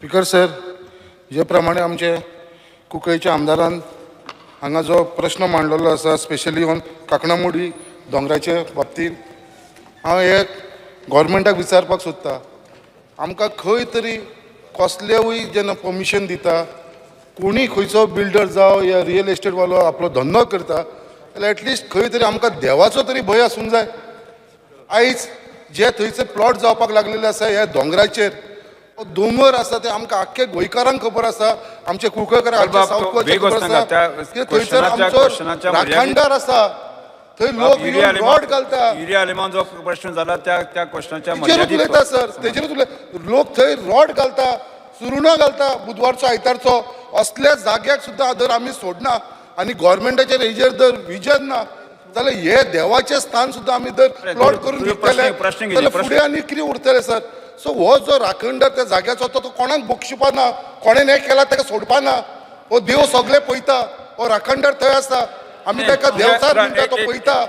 Speaker sir, जे प्रमाणे आमचे कुंकळ्ळेच्या आमदारान हांगा जो प्रश्न मांडलेलो आसा, स्पेशली ऑन काकणामोडी दोंगराचे बाबतींत, हांव हे गव्हर्मेंटाक विचारपाक सोदतां. आमकां खंय तरी कसलेंय जेन्ना परमिशन दिता, कोणीय खंयचो बिल्डर जावं या रियल एस्टेटवालो आपलो धंदो करता, जाल्यार एटलिस्ट खंय तरी आमकां देवाचो तरी भंय आसूंक जाय. आयज जे थंयचे प्लॉट जावपाक लागलेले आसा ह्या दोंगराचेर, दोंगर आसा ते आमकां आख्खे गोंयकारांक खबर आसा, आमचे कुंकळकर सावथ गोंयचे खबर आसा की थंयसर आमचो राखणदार आसा, थंय लोक येवन रॉड घालता. जो प्रश्न जाला त्या क्वेश्चनाच्या तेजेरूच उलयता सर, तेजेरूच उलयता. लोक थंय रॉड घालता, सुरुणो घालता बुधवारचो आयतारचो. असल्या जाग्याक सुद्दां जर आमी सोडना आनी गोव्हर्मेंटाचेर हेजेर जर विजन ना, जाल्यार हे देवाचें स्थान सुद्दां आमी जर प्लॉट करून दितले जाल्यार फुडें आनी कितें उरतलें सर. सो हो जो राखणदार त्या जाग्याचो तो कोणाक बक्षिपाना, कोणें हें केला ताका सोडपाना. हो देव सगळे पळयता, हो राखणदार थंय आसा, आमी ताका देवचार म्हणटा तो पळयता.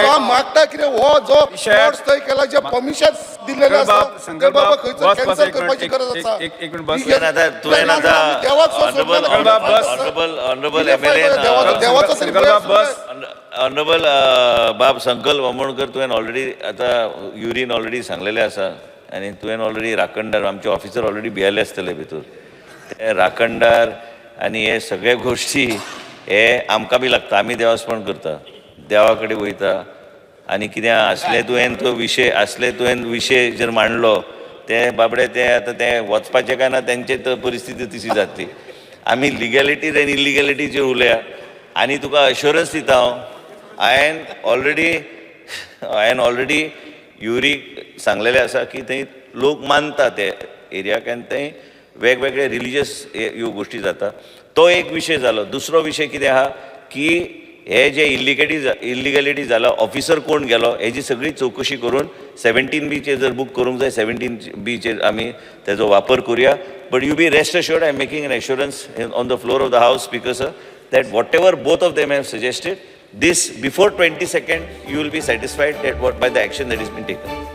हांव मागता कितें हो जो प्लॉट्स थंय केला, जे परमिशन दिल्लेले आसा ते बाबा खंयचो कॅन्सल करपाची गरज आसा. देवाचो तरी भंय आसूंक जाय. ऑनरेबल बाब संकल्प अमोणकर, तुवें ऑलरेडी आतां युरीन ऑलरेडी सांगलेलें आसा आनी तुवें ऑलरेडी राखणदार आमचे ऑफिसर ऑलरेडी भियेले आसतले भितर. ते राखणदार आनी हे सगळे गोश्टी हे आमकां बी लागता. आमी देवास्पण करता, देवा कडेन वयता आनी कितें असले तुवें विशय जर मांडलो ते बाबडे ते आतां ते वचपाचें काय ना, तेंचे परिस्थिती तशी जातली. आमी लिगॅलिटीज आनी इलिगॅलिटीचेर उलया आनी तुका अश्युरन्स दिता हांव. हांवें ऑलरेडी युरीक सांगलेलें आसा की थंय लोक मानता ते एरियाक आनी थंय वेगवेगळे रिलिजियस ह्यो गोश्टी जाता. तो एक विशय जालो. दुसरो विशय कितें आहा की हे जे इलिगॅलिटी जाला, ऑफिसर कोण गेलो हेजी सगळी चवकशी करून 17B जर बूक करूंक जाय 17B आमी तेजो वापर करुया. But you be rest assured, I am making an assurance on the floor of the house speaker sir, that whatever both of them have suggested, this before 22nd you will be satisfied that by the action that has been taken.